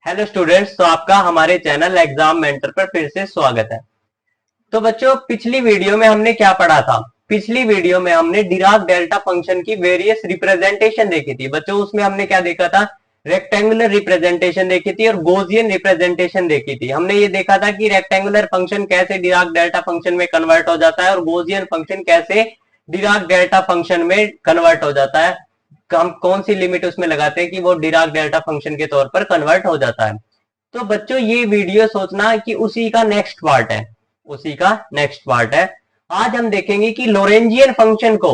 Hello students. तो आपका हमारे चैनल एग्जाम मेंटर पर फिर से स्वागत है। तो बच्चों, पिछली वीडियो में हमने क्या पढ़ा था? पिछली वीडियो में हमने डिराक डेल्टा फंक्शन की वेरियस रिप्रेजेंटेशन देखी थी। बच्चों, उसमें हमने क्या देखा था? रेक्टेंगुलर रिप्रेजेंटेशन देखी थी और गॉसियन रिप्रेजेंटेशन देखी थी। हमने ये देखा था कि रेक्टेंगुलर फंक्शन कैसे डिराक डेल्टा फंक्शन में कन्वर्ट हो जाता है और गॉसियन फंक्शन कैसे डिराक डेल्टा फंक्शन में कन्वर्ट हो जाता है। हम कौन सी लिमिट उसमें लगाते हैं कि वो डिराक डेल्टा फंक्शन के तौर पर कन्वर्ट हो जाता है। तो बच्चों, ये वीडियो सोचना कि उसी का नेक्स्ट पार्ट है, उसी का नेक्स्ट पार्ट है। आज हम देखेंगे कि लोरेंजियन फंक्शन को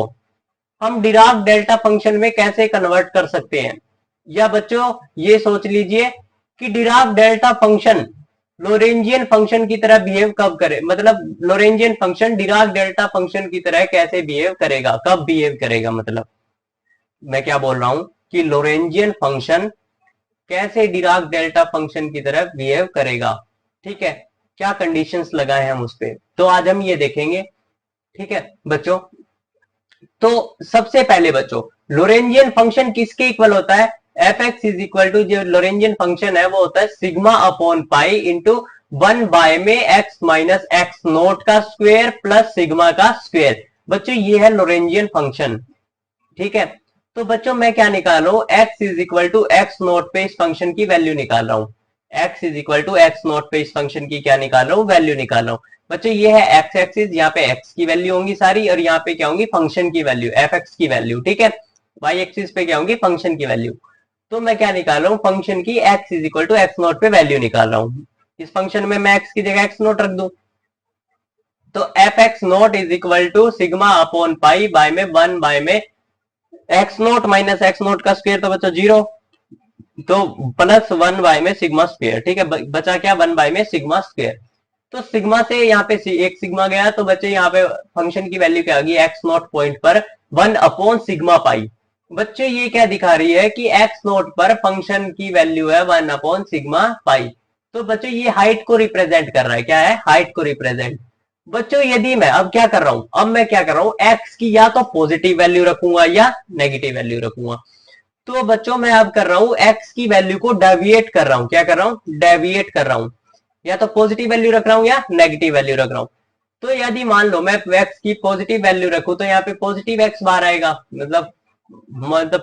हम डिराक डेल्टा फंक्शन में कैसे कन्वर्ट कर सकते हैं। या बच्चों, ये सोच लीजिए कि Dirac delta function Lorentzian function की तरह बिहेव कब करे, मतलब Lorentzian function Dirac delta function की तरह कैसे बिहेव करेगा, कब बिहेव करेगा। मतलब मैं क्या बोल रहा हूं कि लोरेंजियन फंक्शन कैसे डिराक डेल्टा फंक्शन की तरह बिहेव करेगा। ठीक है, क्या कंडीशंस लगाए हम उस पे, तो आज हम ये देखेंगे। ठीक है बच्चों, तो सबसे पहले बच्चों, लोरेंजियन फंक्शन किसके इक्वल होता है? F x is equal to, जो लोरेंजियन फंक्शन है वो होता है sigma upon pi into 1 by में एक्स माइनस एक्स नोट का स्क्वेयर प्लस सिग्मा का स्क्वेयर। बच्चों, ये है लोरेंजियन फंक्शन। ठीक है, तो बच्चों मैं क्या निकाल रहा हूं? x is equal to x nought पे इस फंक्शन की वैल्यू निकाल रहा हूं। x is equal to x nought पे इस फंक्शन की क्या निकाल रहा हूं? वैल्यू निकाल रहा हूं। बच्चों, ये है x एक्सिस, यहाँ पे x की वैल्यू होंगी सारी और यहाँ पे क्या होंगी? फंक्शन की वैल्यू, fx की वैल्यू। ठीक है, y एक्सिस पे क्या होंगी? फंक्शन की वैल्यू। तो मैं क्या निकाल रहा हूं? फंक्शन की x is equal to x nought पे वैल्यू निकाल रहा हूं। इस फंक्शन में मैं x की जगह एक्स नोट रख दूं, तो f x nought is equal to sigma upon pi by में 1 बाय में x nought minus x nought का स्क्वायर, तो बच्चों 0, तो प्लस 1 बाय में सिग्मा स्क्वायर। ठीक है, बचा क्या? 1 बाय में सिग्मा स्क्वायर। तो सिग्मा से यहाँ पे एक सिग्मा गया, तो बच्चे यहाँ पे फंक्शन की वैल्यू क्या आ गई? एक्स नोट पॉइंट पर 1 अपॉन सिग्मा पाई। बच्चे, ये क्या दिखा रही है कि एक्स नोट पर फंक्शन की वैल्यू है 1 अपॉन सिग्मा पाई। तो बच्चों, ये हाइट को रिप्रेजेंट कर रहा है। क्या है? हाइट को रिप्रेजेंट। बच्चों, यदि मैं अब क्या कर रहा हूं, अब मैं क्या कर रहा हूं, एक्स की या तो पॉजिटिव वैल्यू रखूंगा या नेगेटिव वैल्यू रखूंगा। तो बच्चों, मैं अब कर रहा हूं एक्स की वैल्यू को डेविएट कर रहा हूं। क्या कर रहा हूं? डेविएट कर रहा हूं। या तो पॉजिटिव वैल्यू रख रहा हूं या नेगेटिव वैल्यू रख रहा हूं। तो यदि मान लो मैं एक्स की पॉजिटिव वैल्यू रखूं, तो यहाँ पे पॉजिटिव एक्स बाहर आएगा। मतलब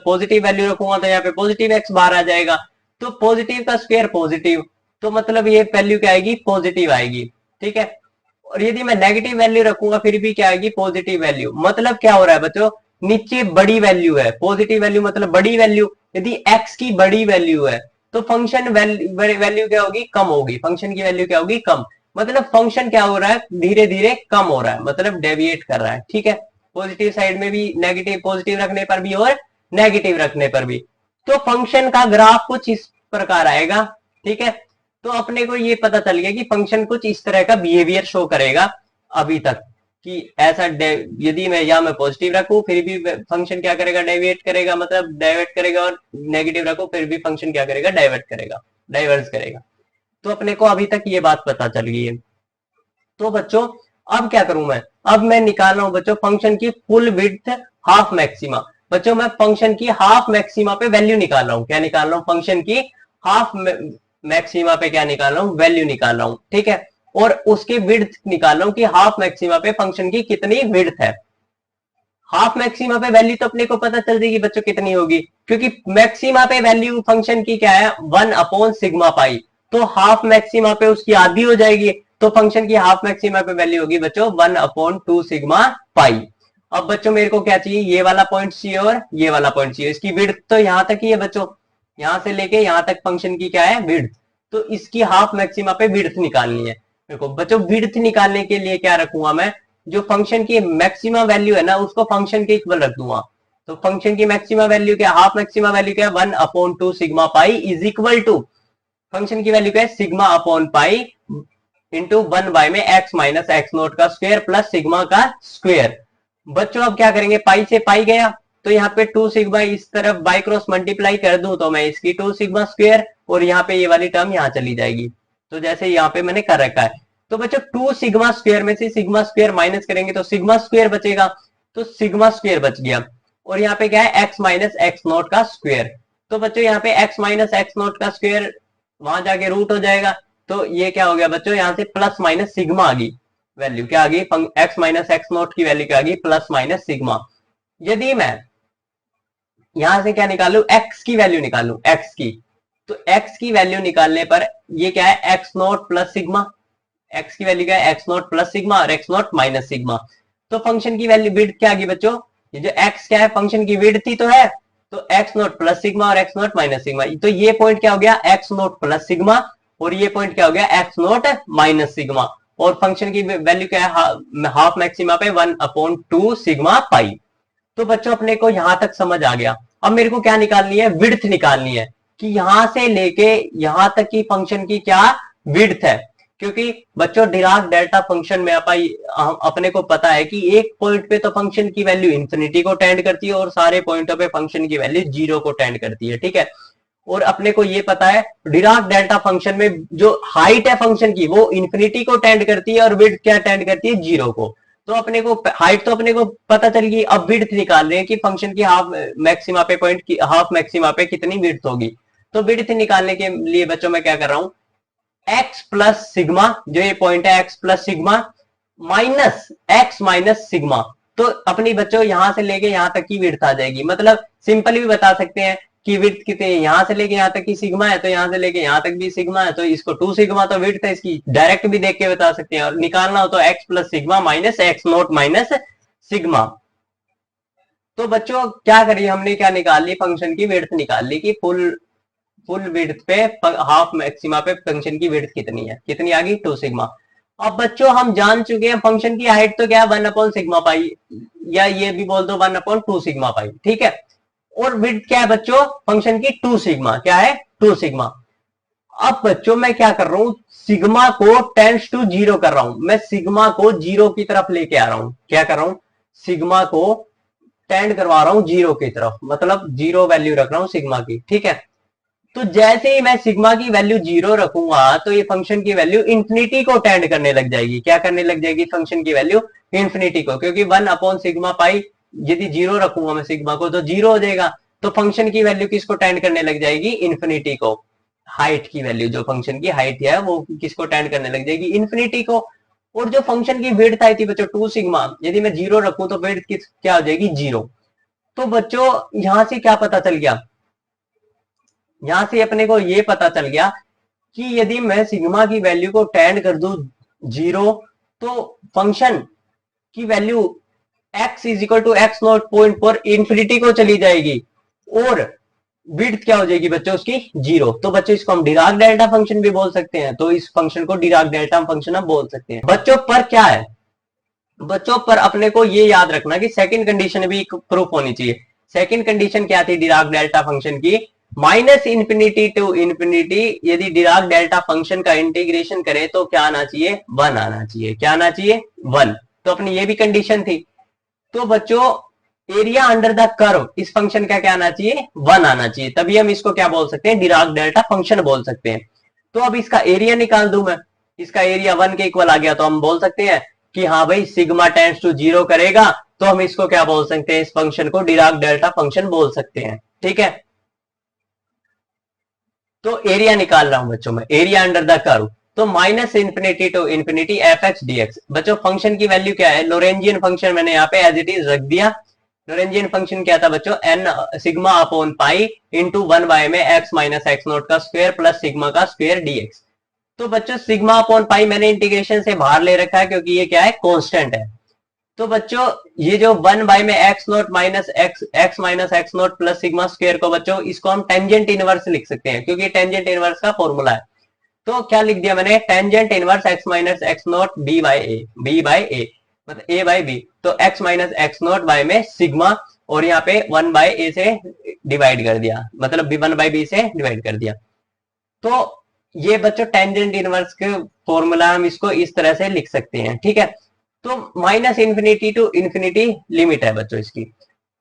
पॉजिटिव वैल्यू रखूंगा तो यहाँ पे पॉजिटिव एक्स बाहर आ जाएगा। तो पॉजिटिव का स्क्वायर पॉजिटिव, तो मतलब ये वैल्यू क्या आएगी? पॉजिटिव आएगी। ठीक है, और यदि मैं नेगेटिव वैल्यू रखूंगा फिर भी क्या आएगी? Positive value. मतलब क्या हो रहा है बच्चों? नीचे बड़ी वैल्यू है, पॉजिटिव वैल्यू मतलब बड़ी वैल्यू। यदि एक्स की बड़ी वैल्यू है तो फंक्शन वैल्यू क्या होगी? कम होगी। फंक्शन की वैल्यू क्या होगी? कम। मतलब फंक्शन क्या हो रहा है? धीरे धीरे कम हो रहा है, मतलब डेविएट कर रहा है। ठीक है, पॉजिटिव साइड में भी नेगेटिव, पॉजिटिव रखने पर भी और नेगेटिव रखने पर भी। तो फंक्शन का ग्राफ कुछ इस प्रकार आएगा। ठीक है, तो अपने को ये पता चल गया कि फंक्शन कुछ इस तरह का बिहेवियर शो करेगा अभी तक, कि ऐसा यदि मैं या मैं पॉजिटिव रखूं फिर भी फंक्शन क्या करेगा? डेविएट करेगा, मतलब डाइवर्ट करेगा, और नेगेटिव रखूं फिर भी फंक्शन क्या करेगा? डाइवर्ट करेगा, डाइवर्स करेगा। तो अपने को अभी तक ये बात पता चल गई है। तो बच्चों, अब क्या करूं मैं? अब मैं निकाल रहा हूं बच्चों फंक्शन की फुल विड्थ हाफ मैक्सिमा। बच्चों, मैं फंक्शन की हाफ मैक्सिमा पे वैल्यू निकाल रहा हूं। क्या निकाल रहा हूं? फंक्शन की हाफ मैक्सिमा पे क्या निकाल रहा हूं? वैल्यू निकाल रहा हूं। ठीक है, और उसके विड्थ निकाल रहा हूं कि हाफ मैक्सिमा पे फंक्शन की कितनी विड्थ है। हाफ मैक्सिमा पे वैल्यू तो अपने को पता चल जाएगी बच्चों कितनी होगी, क्योंकि मैक्सिमा पे वैल्यू फंक्शन की क्या है? 1 अपॉन सिग्मा पाई। तो हाफ मैक्सिमा पे उसकी आधी हो जाएगी, तो फंक्शन की हाफ मैक्सिमा पे वैल्यू होगी बच्चों 1/2 सिग्मा पाई। अब बच्चों, मेरे को क्या चाहिए? ये वाला पॉइंट चाहिए और ये वाला पॉइंट चाहिए। इसकी विड्थ तो यहां तक ही है बच्चों, यहां से लेके यहां तक फंक्शन की क्या है? विड्थ। तो इसकी हाफ मैक्सिमा पे विड्थ निकालनी है। देखो बच्चों, विड्थ निकालने के लिए क्या रखूंगा मैं? जो फंक्शन की मैक्सिमम वैल्यू है ना, उसको फंक्शन के इक्वल रख दूंगा। तो फंक्शन की मैक्सिमम वैल्यू क्या? हाफ मैक्सिमम वैल्यू क्या है? 1/2 sigma pi is equal to, function की वैल्यू क्या है? Sigma upon pi into 1 by में एक्स माइनस एक्स नोट का स्क्वायर प्लस सिग्मा का स्क्वायर। बच्चों, अब क्या करेंगे? पाई से पाई गया, तो यहाँ पे 2 सिग्मा इस तरफ बाई क्रॉस मल्टीप्लाई कर दूं तो मैं इसकी 2 सिग्मा स्क्वायर, और यहाँ पे ये वाली टर्म यहाँ चली जाएगी। तो जैसे यहाँ पे मैंने कर रखा है। तो बच्चों, 2 सिग्मा स्क्वायर में से सिग्मा स्क्वायर माइनस करेंगे तो सिग्मा स्क्वायर बचेगा, तो सिग्मा स्क्वायर बच गया। और यहाँ पे क्या है? एक्स माइनस एक्स नोट का स्क्वायर। तो बच्चों, यहाँ पे एक्स माइनस एक्स नोट का स्क्वायर वहां जाके रूट हो जाएगा। तो ये क्या हो गया बच्चों, यहां से प्लस माइनस सिग्मा आ गई वैल्यू, क्या आ गई, एक्स माइनस एक्स नोट की वैल्यू क्या आ गई, प्लस माइनस सिग्मा। यदि मैं यहां से क्या निकालू, एक्स की वैल्यू निकालू, एक्स की, तो एक्स की वैल्यू निकालने पर ये क्या है, x note plus sigma, x की वैल्यू क्या है, एक्स नोट प्लस सिग्मा और एक्स नोट माइनस सिग्मा। तो फंक्शन की वैल्यू विड्थ क्या आ गई बच्चों, ये जो एक्स क्या है फंक्शन की विड्थ ही तो है, तो एक्स नोट प्लस सिग्मा और एक्स नोट माइनस सिग्मा, तो ये पॉइंट क्या हो गया, एक्स नोट प्लस सिग्मा, और ये पॉइंट क्या हो गया, एक्स नोट माइनस सिग्मा। और फंक्शन की वैल्यू क्या है, हाफ मैक्सिमा पे 1/2 सिग्मा पाई। तो बच्चों अपने को यहां तक समझ आ गया। अब मेरे को क्या निकालनी है, विड्थ निकालनी है, कि यहां से लेके यहां तक की फंक्शन की क्या विड्थ है। क्योंकि बच्चों डिराक डेल्टा फंक्शन में अपने को पता है कि एक पॉइंट पे तो फंक्शन की वैल्यू इंफिनिटी को टेंड करती है और सारे पॉइंटों पे फंक्शन की वैल्यू जीरो को टेंड करती है, ठीक है। और अपने को ये पता है डिराक डेल्टा फंक्शन में जो हाइट है फंक्शन की वो इंफिनिटी को टेंड करती है और विड्थ क्या टेंड करती है, जीरो को। तो अपने को हाइट तो अपने को पता चल गई, अब विड्थ निकाल रहे हैं कि फंक्शन की हाफ मैक्सिमा पे पॉइंट की हाफ मैक्सिमा पे कितनी विड्थ होगी। तो विड्थ निकालने के लिए बच्चों मैं क्या कर रहा हूं, एक्स प्लस सिग्मा, जो ये पॉइंट है x plus sigma minus x minus sigma. तो अपनी बच्चों यहां से लेके यहां तक की विड्थ आ जाएगी, मतलब सिंपली भी बता सकते हैं कि विड्थ कितनी है, यहां से लेके यहां तक की सिग्मा है, तो यहां से लेके यहां तक भी सिग्मा है, तो इसको 2 सिग्मा तो विड्थ है इसकी, डायरेक्ट भी देख के बता सकते हैं। और निकालना हो तो x plus sigma minus x nought minus sigma. तो बच्चों क्या करिए, हमने क्या निकाल ली, फंक्शन की विड्थ निकाल ली कि फुल फुल विड्थ पे हाफ मैक्सिमा पे फंक्शन की विड्थ कितनी है, कितनी आ गई, 2 सिग्मा। अब बच्चों हम जान चुके हैं फंक्शन की हाइट तो क्या है, 1/सिग्मा पाई, या ये भी बोल दो 1/2 सिग्मा पाई, ठीक है। और विड्थ क्या है बच्चों फंक्शन की, 2 सिग्मा, क्या है, 2 सिग्मा। अब बच्चों मैं क्या कर रहा हूं, सिग्मा को टेंस टू जीरो कर रहा हूं, मैं सिग्मा को जीरो की तरफ लेके आ रहा हूं, क्या कर रहा हूं, सिग्मा को टेंड करवा रहा हूं जीरो की तरफ, मतलब जीरो वैल्यू रख रहा हूं सिग्मा की, ठीक है। तो जैसे ही मैं सिग्मा की वैल्यू जीरो रखूंगा तो ये फंक्शन की वैल्यू इंफिनिटी को टेंड करने लग जाएगी, क्या करने लग जाएगी, फंक्शन की वैल्यू इंफिनिटी को, क्योंकि 1/सिग्मा पाई यदि जीरो रखूंगा मैं सिग्मा को तो जीरो हो जाएगा। तो फंक्शन की वैल्यू किसको टेंड करने लग जाएगी, इंफिनिटी को। हाइट की वैल्यू, जो फंक्शन की हाइट है वो किसको टेंड करने लग जाएगी, इंफिनिटी को। और जो फंक्शन की विड्थ आई थी बच्चों 2 सिग्मा, यदि मैं जीरो रखूं तो विड्थ क्या हो जाएगी, जीरो। तो बच्चों यहां से क्या पता चल गया, यहां से अपने को ये पता चल गया कि यदि मैं सिग्मा की वैल्यू को टेंड कर दूं जीरो, तो फंक्शन की value x is equal to x nought point पर इंफिनिटी को चली जाएगी और विड्थ क्या हो जाएगी बच्चों उसकी, जीरो। तो बच्चों इसको हम डिराक डेल्टा फंक्शन भी बोल सकते हैं, तो इस फंक्शन को डिराक डेल्टा फंक्शन हम बोल सकते हैं। बच्चों पर क्या है, बच्चों पर अपने को ये याद रखना कि सेकंड कंडीशन भी प्रूफ होनी चाहिए। सेकंड कंडीशन क्या थी डिराक डेल्टा फंक्शन की, माइनस इंफिनिटी टू इंफिनिटी, यदि डिराक डेल्टा फंक्शन का इंटीग्रेशन करे तो क्या आना चाहिए, 1 आना चाहिए, क्या आना चाहिए, 1। तो अपनी ये भी कंडीशन थी। तो बच्चों एरिया अंडर द कर्व इस फंक्शन का क्या आना चाहिए, 1 आना चाहिए, तभी हम इसको क्या बोल सकते हैं, डिराक डेल्टा फंक्शन बोल सकते हैं। तो अब इसका एरिया निकाल दूं मैं, इसका एरिया 1 के इक्वल आ गया, तो हम बोल सकते हैं कि हाँ भाई सिग्मा टेंड्स टू जीरो करेगा, तो हम इसको क्या बोल सकते हैं, इस फंक्शन को डिराक डेल्टा फंक्शन बोल सकते हैं, ठीक है। तो एरिया निकाल रहा हूं बच्चों में, एरिया अंडर द कर्व, तो minus infinity to infinity f x d x. बच्चों फंक्शन की वैल्यू क्या है, लोरेंजियन फंक्शन मैंने यहाँ पे एज इट इज रख दिया। लोरेंजियन फंक्शन क्या था बच्चों, n sigma upon pi into 1 by में एक्स माइनस एक्स नोट का स्क्वायर प्लस सिग्मा का स्क्वायर डीएक्स। तो बच्चों सिग्मा अपॉन पाई मैंने इंटीग्रेशन से बाहर ले रखा है क्योंकि ये क्या है, कांस्टेंट है। तो बच्चों ये जो 1 बाय में x nought minus x minus x note plus sigma square को बच्चों इसको हम टेंजेंट इनवर्स लिख सकते हैं, क्योंकि टेंजेंट इनवर्स का फॉर्मूला है। तो क्या लिख दिया मैंने, tangent inverse x minus x naught b by a मतलब ए बाय बी। तो x minus x naught by में सिग्मा, और यहाँ पे 1/a से डिवाइड कर दिया, मतलब बी 1/b से डिवाइड कर दिया। तो ये बच्चों टेंजेंट इनवर्स के फॉर्मूला हम इसको इस तरह से लिख सकते हैं, ठीक है। तो minus infinity to infinity limit है बच्चों इसकी।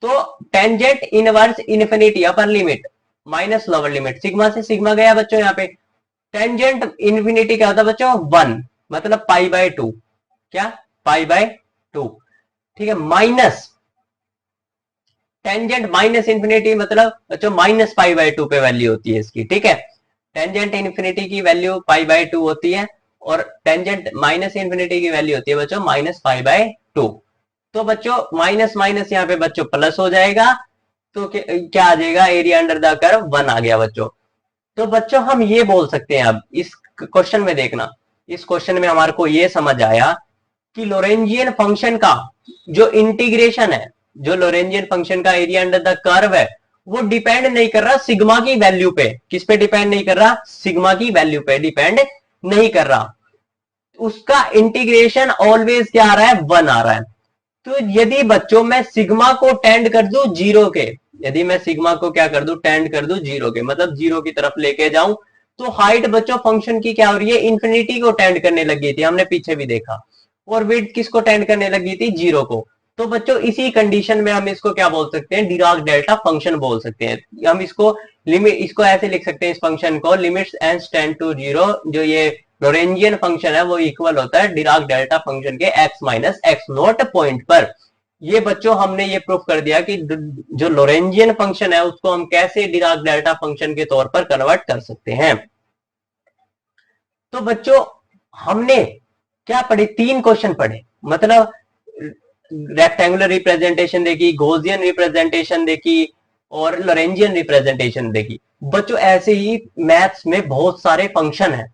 तो tangent inverse infinity upper limit minus lower limit, sigma से सिग्मा गया बच्चों, यहाँ पे टेंजेंट इंफिनिटी क्या होता है बच्चों, 1 मतलब π/2, क्या π/2, ठीक है। माइनस टेंजेंट माइनस इंफिनिटी मतलब बच्चों माइनस π/2 पे वैल्यू होती है इसकी, ठीक है। टेंजेंट इन्फिनिटी की वैल्यू पाई बाय 2 होती है और टेंजेंट माइनस इन्फिनिटी की वैल्यू होती है बच्चों माइनस पाई बाय 2। तो बच्चों माइनस माइनस यहाँ पे बच्चों प्लस हो जाएगा, तो क्या आ जाएगा, एरिया अंडर द कर्व 1 आ गया बच्चों। तो बच्चों हम ये बोल सकते हैं, अब इस क्वेश्चन में देखना, इस क्वेश्चन में हमारे को ये समझ आया कि लोरेंजियन फंक्शन का जो इंटीग्रेशन है, जो लोरेंजियन फंक्शन का एरिया अंडर द कर्व है, वो डिपेंड नहीं कर रहा सिग्मा की वैल्यू पे। किस पे डिपेंड नहीं कर रहा, सिग्मा की वैल्यू पे डिपेंड नहीं कर रहा। उसका इंटीग्रेशन ऑलवेज क्या आ रहा है, 1 आ रहा है। तो यदि बच्चों मैं सिग्मा को टेंड कर दूं जीरो के, यदि मैं सिग्मा को क्या कर दूं, टेंड कर दूं जीरो के, मतलब जीरो की तरफ लेके जाऊं, तो हाइट बच्चों फंक्शन की क्या हो रही है, इंफिनिटी को टेंड करने लगी थी, हमने पीछे भी देखा। और विड्थ किसको टेंड करने लगी थी, जीरो को। तो बच्चों इसी कंडीशन में हम इसको क्या बोल सकते हैं, डिराक डेल्टा फंक्शन बोल सकते हैं। हम इसको लिमिट, इसको ऐसे लिख सकते हैं, इस फंक्शन को limits and tend to zero, जो ये लोरेंजियन फंक्शन है वो इक्वल होता है डिराक डेल्टा फंक्शन के x minus x nought point पर। ये बच्चों हमने ये प्रूफ कर दिया कि जो लोरेंजियन फंक्शन है उसको हम कैसे डिराक डेल्टा फंक्शन के तौर पर कन्वर्ट कर सकते हैं। तो बच्चों हमने क्या पढ़े, 3 क्वेश्चन पढ़े, मतलब रेक्टेंगुलर रिप्रेजेंटेशन देखी, गॉसियन रिप्रेजेंटेशन देखी और लोरेंजियन रिप्रेजेंटेशन देखी। बच्चों ऐसे ही मैथ्स में बहुत सारे फंक्शन हैं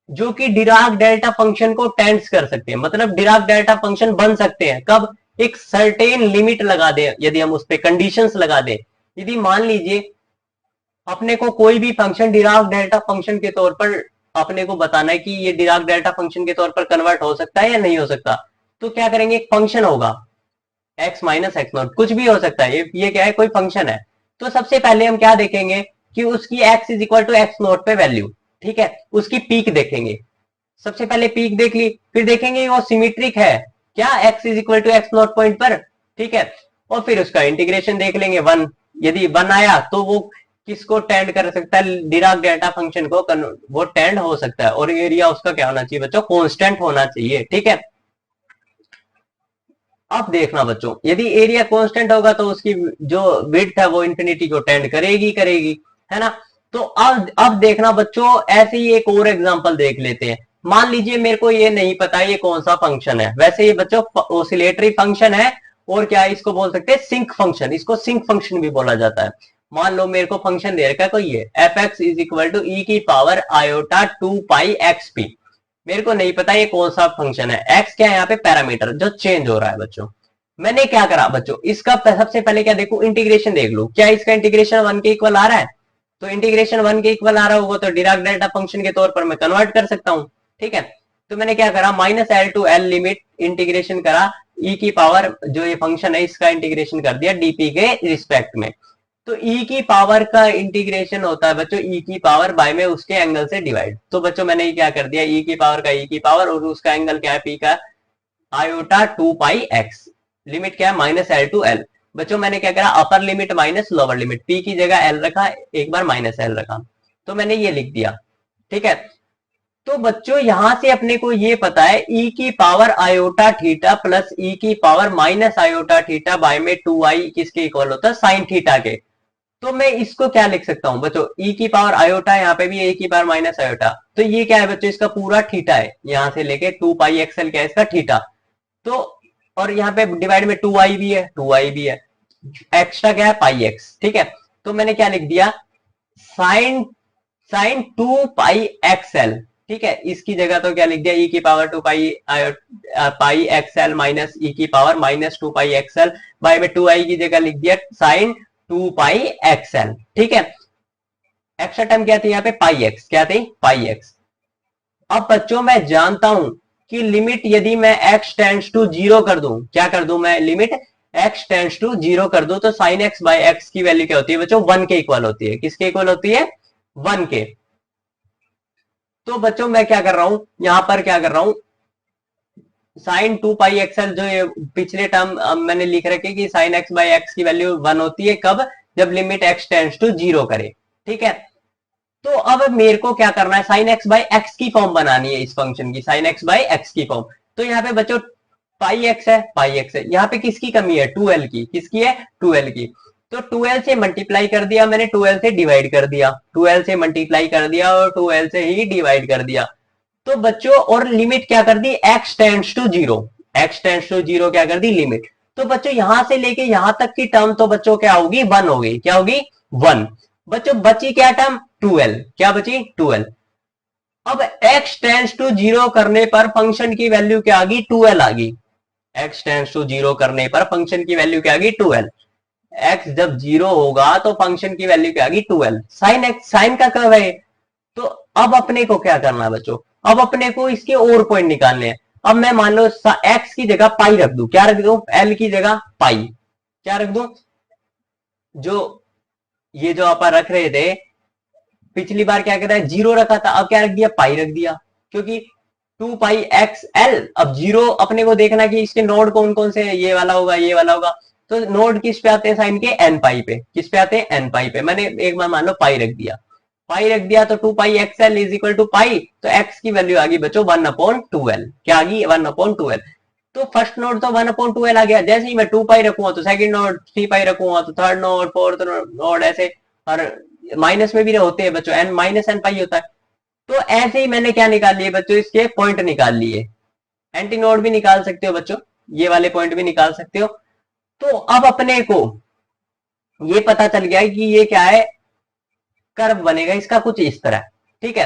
जो कि डिराक डेल्टा फंक्शन को टेंड्स कर सकते हैं, मतलब डिराक डेल्टा फंक्शन बन सकते हैं कब, एक सर्टेन लिमिट लगा दे, यदि हम उस पर कंडीशंस लगा दे। यदि मान लीजिए अपने को कोई भी फंक्शन डिराक डेल्टा फंक्शन के तौर पर अपने को बताना है कि ये डिराक डेल्टा फंक्शन के तौर पर कन्वर्ट हो सकता है या नहीं हो सकता, तो क्या करेंगे, एक फंक्शन होगा x माइनस एक्स नॉट, कुछ भी हो सकता है, ये क्या है, कोई फंक्शन है। तो सबसे पहले हम क्या देखेंगे कि उसकी x is equal to x nought पे वैल्यू, ठीक है, उसकी पीक देखेंगे। सबसे पहले पीक देख ली, फिर देखेंगे वो सिमेट्रिक है क्या x is equal to x nought point पर, ठीक है, और फिर उसका इंटीग्रेशन देख लेंगे 1। यदि 1 आया तो वो किसको टेंड कर सकता है, डिराक डेल्टा फंक्शन को, वो टेंड हो सकता है। और एरिया उसका क्या होना चाहिए बच्चों, कांस्टेंट होना चाहिए, ठीक है। अब देखना बच्चों, यदि एरिया कांस्टेंट होगा तो उसकी जो विड्थ है वो इंफिनिटी को टेंड करेगी करेगी, है ना। तो अब देखना बच्चों, ऐसे ही एक और एग्जांपल देख लेते हैं। मान लीजिए मेरे को ये नहीं पता ये कौन सा फंक्शन है, वैसे ये बच्चों ऑसिलेटरी फंक्शन है, और क्या है, इसको बोल सकते हैं सिंक फंक्शन, इसको सिंक फंक्शन भी बोला जाता है। मान लो मेरे को फंक्शन दे रखा है कोई, ये f x is equal to e की power iota 2 pi x p. मेरे को नहीं पता ये कौन सा फंक्शन है, एक्स क्या है यहाँ पे, पैरामीटर जो चेंज हो रहा है बच्चों। मैंने क्या करा बच्चों, इसका सबसे पहले क्या देखू, इंटीग्रेशन देख लू, क्या इसका इंटीग्रेशन 1 के इक्वल आ रहा है। तो इंटीग्रेशन 1 के इक्वल आ रहा होगा तो डिराक डेल्टा फंक्शन के तौर पर मैं कन्वर्ट कर सकता हूं, ठीक है। तो मैंने क्या करा, minus L two L limit integration करा, ई की पावर जो ये फंक्शन है इसका इंटीग्रेशन कर दिया डीपी के रिस्पेक्ट में। तो ई की पावर का इंटीग्रेशन होता है बच्चों ई की पावर बाय में उसके एंगल से डिवाइड। तो बच्चों मैंने क्या कर दिया, ई की पावर का ई की पावर और उसका एंगल क्या है, पी का आयोटा 2 पाई एक्स, लिमिट क्या है माइनस एल टू एल। बच्चों मैंने क्या करा, अपर limit minus lower limit, P की जगह एल रखा, एक बार माइनस एल रखा, तो मैंने ये लिख दिया, ठीक है। तो बच्चों यहां से अपने को ये पता है ई की पावर आयोटा थीटा प्लस ई की power minus iota theta by में 2i किसके इक्वल होता है, साइन थीटा के। तो मैं इसको क्या लिख सकता हूं बच्चों, ई की पावर आयोटा, यहाँ पे भी ए की पावर माइनस आयोटा, तो ये क्या है बच्चों, इसका पूरा थीटा है, यहां से लेके 2 पाई एक्सएल क्या है इसका थीटा। तो और यहाँ पे डिवाइड में 2i भी है, 2i भी है, एक्स्ट्रा क्या है पाई एक्स, ठीक है। तो मैंने क्या लिख दिया, साइन साइन 2 पाई एक्सएल, ठीक है। इसकी जगह तो क्या लिख दिया, ई की पावर 2 पाई पाई एक्सएल माइनस ई की पावर माइनस 2 पाई एक्सएल बाय में 2i की जगह लिख दिया साइन 2 पाई एक्सएल, ठीक है। एक्स्ट्रा टर्म क्या थी यहाँ पे, पाई एक्स, क्या थी, पाई एक्स। अब बच्चों मैं जानता हूं कि लिमिट यदि मैं x टेंड्स टू जीरो कर दूं, क्या कर दूं मैं, limit x tends to zero कर दूं, तो साइन एक्स बाई एक्स की वैल्यू क्या होती है बच्चों, 1 के इक्वल होती है, किसके इक्वल होती है, 1 के। तो बच्चों मैं क्या कर रहा हूं, यहां पर क्या कर रहा हूं, साइन 2 पाई एक्सएल जो ये पिछले टर्म मैंने लिख रखे कि साइन एक्स बाई एक्स की वैल्यू 1 होती है, कब, जब limit x tends to zero करे, ठीक है। तो अब मेरे को क्या करना है, साइन एक्स बाई एक्स की फॉर्म बनानी है इस फंक्शन की, साइन एक्स बाई एक्स की फॉर्म। तो यहाँ पे बच्चों पाई एक्स है, पाई एक्स है, यहाँ पे किसकी कमी है, 2l की, किसकी है, 2l की। तो 12 से मल्टीप्लाई कर दिया मैंने, 12 से डिवाइड कर दिया, 12 से मल्टीप्लाई कर दिया और 12 से ही डिवाइड कर दिया। तो बच्चों और लिमिट क्या कर दी, x tends to zero, x tends to zero क्या कर दी लिमिट। तो बच्चों यहां से लेके यहां तक की टर्म तो बच्चों क्या होगी, 1 होगी, क्या होगी 1। बच्चों बची क्या टर्म, 12, क्या बची 12। अब x टेंड्स टू जीरो करने पर फंक्शन की वैल्यू क्या आ गई, 12 आ गई। x टेंड्स टू जीरो करने पर फंक्शन की वैल्यू क्या आ गई 12। x जब जीरो होगा तो फंक्शन की वैल्यू क्या आ गई 12। साइन एक्स, साइन का कर्व है। तो अब अपने को क्या करना है बच्चों, अब अपने को इसके और पॉइंट निकालने हैं। अब मैं मान लो x की जगह पाई रख दूं, क्या रख दूं, l की जगह पाई, क्या रख दूं, जो ये जो अपन रख रहे थे पिछली बार क्या कहता है जीरो रखा था, अब क्या रख दिया, पाई रख दिया, क्योंकि 2 पाई एक्स एल। अब जीरो अपने को देखना कि इसके नोड कौन कौन से, ये वाला होगा, ये वाला होगा। तो नोड किस पे आते हैं साइन के, एन पाई पे, किस पे आते हैं एन पाई पे। मैंने एक बार मान लो पाई रख दिया, पाई रख दिया तो 2 pi x l is equal to pi. तो एक्स की वैल्यू आ गई बच्चों 1/12, क्या आ गई 1/12। तो फर्स्ट नोड तो 1/12 आ गया। जैसे ही मैं 2 पाई रखूंगा तो सेकंड नोड, 3 पाई रखूंगा तो थर्ड नोड, फोर्थ नोड, ऐसे। और माइनस में भी होते हैं बच्चों, एन माइनस एन पाई होता है। तो ऐसे ही मैंने क्या निकाल लिए बच्चों, इसके पॉइंट निकाल लिए। एंटी नोड भी निकाल सकते हो बच्चों, ये वाले पॉइंट भी निकाल सकते हो। तो अब अपने को ये पता चल गया कि ये क्या है, कर्व बनेगा इसका कुछ इस तरह, ठीक है।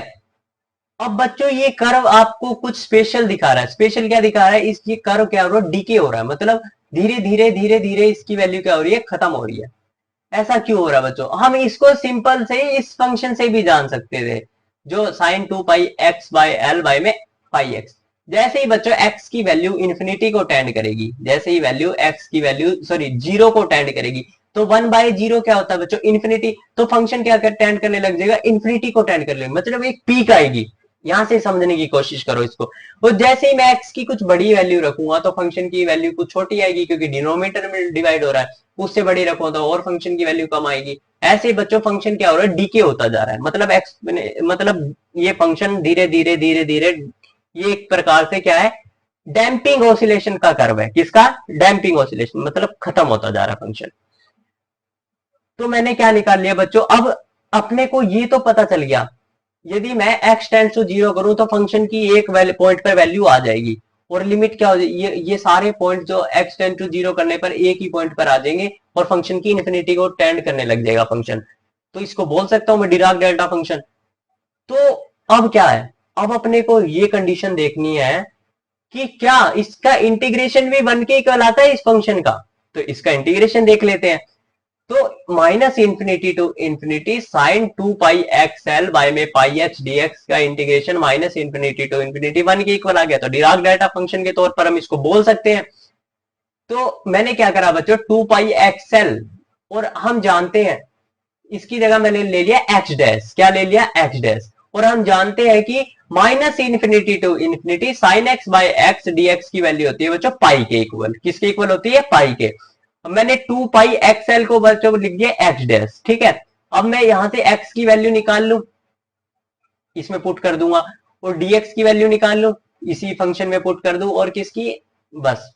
अब बच्चों ये कर्व आपको कुछ स्पेशल दिखा रहा है। स्पेशल क्या दिखा रहा है, इसकी कर्व क्या हो रहा है, डीके हो रहा है, मतलब धीरे धीरे धीरे धीरे इसकी वैल्यू क्या हो रही है, खत्म हो रही है। ऐसा क्यों हो रहा है बच्चों, हम इसको सिंपल से ही इस फंक्शन से भी जान सकते थे, जो sine 2 pi x by l by में पाई एक्स। जैसे ही बच्चों एक्स की वैल्यू इन्फिनिटी को टेंड करेगी, जैसे ही वैल्यू एक्स की वैल्यू सॉरी जीरो को टेंड करेगी, तो 1/0 क्या होता है बच्चों, इन्फिनिटी। तो फंक्शन क्या कर टेंड करने लग जाएगा, इन्फिनिटी को टेंड कर लेगा, मतलब एक पीक आएगी। यहां से समझने की कोशिश करो इसको। और जैसे ही मैं एक्स की कुछ बड़ी वैल्यू रखूंगा तो फंक्शन की वैल्यू कुछ छोटी आएगी, क्योंकि डिनोमिनेटर में डिवाइड हो रहा है। उससे बड़ी रखो तो और फंक्शन की वैल्यू कम आएगी। ऐसे बच्चों फंक्शन क्या हो रहा है, डीके होता जा रहा है, मतलब एक्स, मतलब ये फंक्शन धीरे धीरे धीरे धीरे, ये एक प्रकार से क्या है, डैम्पिंग ऑसिलेशन का कर्व है। किसका, डैम्पिंग ऑसिलेशन, मतलब खत्म होता जा रहा है फंक्शन। तो मैंने क्या निकाल लिया बच्चों, अब अपने को ये तो पता चल गया, यदि मैं x टेंड्स टू जीरो करूं तो फंक्शन की एक पॉइंट पर वैल्यू आ जाएगी। और लिमिट क्या हो जाएगी, ये सारे पॉइंट जो x टेंड टू जीरो करने पर एक ही पॉइंट पर आ जाएंगे और फंक्शन की इन्फिनिटी को टेंड करने लग जाएगा फंक्शन। तो इसको बोल सकता हूं मैं डिराक डेल्टा फंक्शन। तो अब क्या है, अब अपने को ये कंडीशन देखनी है कि क्या इसका इंटीग्रेशन भी 1 के इक्वल आता है इस फंक्शन का। तो इसका इंटीग्रेशन देख लेते हैं। तो minus infinity to infinity sine 2 pi x l by में पाई एक्स डीएक्स का integration minus infinity to infinity 1 के इक्वल आ गया। तो डिराक डेल्टा फंक्शन के तौर पर हम इसको बोल सकते हैं। तो मैंने क्या करा बच्चों, 2 पाई एक्स एल, और हम जानते हैं इसकी जगह मैंने ले लिया एक्स डैश, क्या ले लिया एक्स डैश। और हम जानते हैं कि minus infinity to infinity sine x by x d x की वैल्यू होती है बच्चों पाई के इक्वल। किसके इक्वल होती है, पाई के। मैंने 2 पाई एक्सएल को बच्चों को लिख दिया एक्स डैश, ठीक है। अब मैं यहां से एक्स की वैल्यू निकाल लूं, इसमें पुट कर दूंगा, और डीएक्स की वैल्यू निकाल लूं, इसी फंक्शन में पुट कर दूं, और किसकी, बस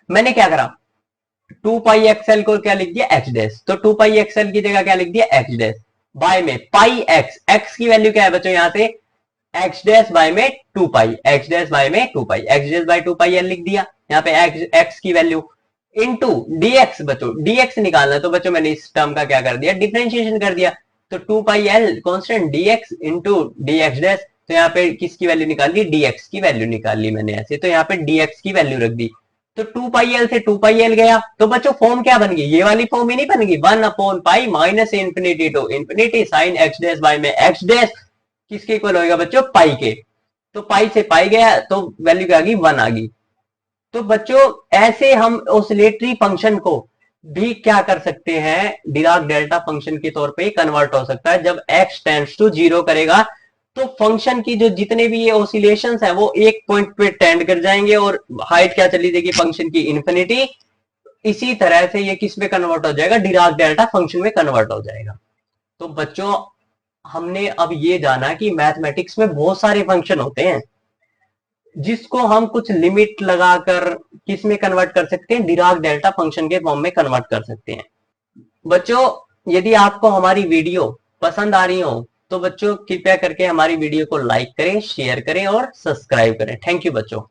मैंने क्या करा, 2 पाई एक्सएल को क्या लिख दिया एक्स डैश। तो 2 पाई एक्सएल की जगह क्या लिख दिया एक्स डैश, बाय में पाई एक्स, एक्स की वैल्यू क्या है बच्चों यहां से एक्स डैश बाय में 2 पाई, एक्स डैश बाय में 2 pi, x dash by 2 pi l लिख दिया यहाँ पे एक्स की वैल्यू इनटू डीएक्स। बच्चों डीएक्स निकालना, तो बच्चों मैंने इस टर्म का क्या कर दिया, डिफरेंशिएशन कर दिया। तो 2 pi l constant d x into d x dash. तो यहाँ पे किसकी वैल्यू निकाल ली, डीएक्स की वैल्यू निकाल ली मैंने ऐसे। तो यहाँ पे डीएक्स की वैल्यू रख दी। तो 2 पाई एल से 2 पाई एल गया, तो बच्चों फॉर्म क्या बन गई, ये वाली फॉर्म ही नहीं बन गई, 1/पाई minus infinity to infinity sine x dash by में एक्स डैश किसके इक्वल होगा बच्चों, पाई के। तो पाई से पाई गया तो वैल्यू क्या आ गई, 1 आ गई। तो बच्चों ऐसे हम ऑसिलेटरी फंक्शन को भी क्या कर सकते हैं, डिराक डेल्टा फंक्शन के तौर पे कन्वर्ट हो सकता है। जब x टेंड्स टू जीरो करेगा तो फंक्शन की जो जितने भी ये ऑसिलेशंस है वो एक पॉइंट पे टेंड कर जाएंगे, और हाइट क्या चली जाएगी फंक्शन की, इन्फिनिटी। इसी तरह से ये किस में कन्वर्ट हो जाएगा, डिराक डेल्टा फंक्शन में कन्वर्ट हो जाएगा। तो बच्चों हमने अब ये जाना कि मैथमेटिक्स में बहुत सारे फंक्शन होते हैं जिसको हम कुछ लिमिट लगाकर किस में कन्वर्ट कर सकते हैं, डिराक डेल्टा फंक्शन के फॉर्म में कन्वर्ट कर सकते हैं। बच्चों यदि आपको हमारी वीडियो पसंद आ रही हो तो बच्चों कृपया करके हमारी वीडियो को लाइक करें, शेयर करें और सब्सक्राइब करें। थैंक यू बच्चों।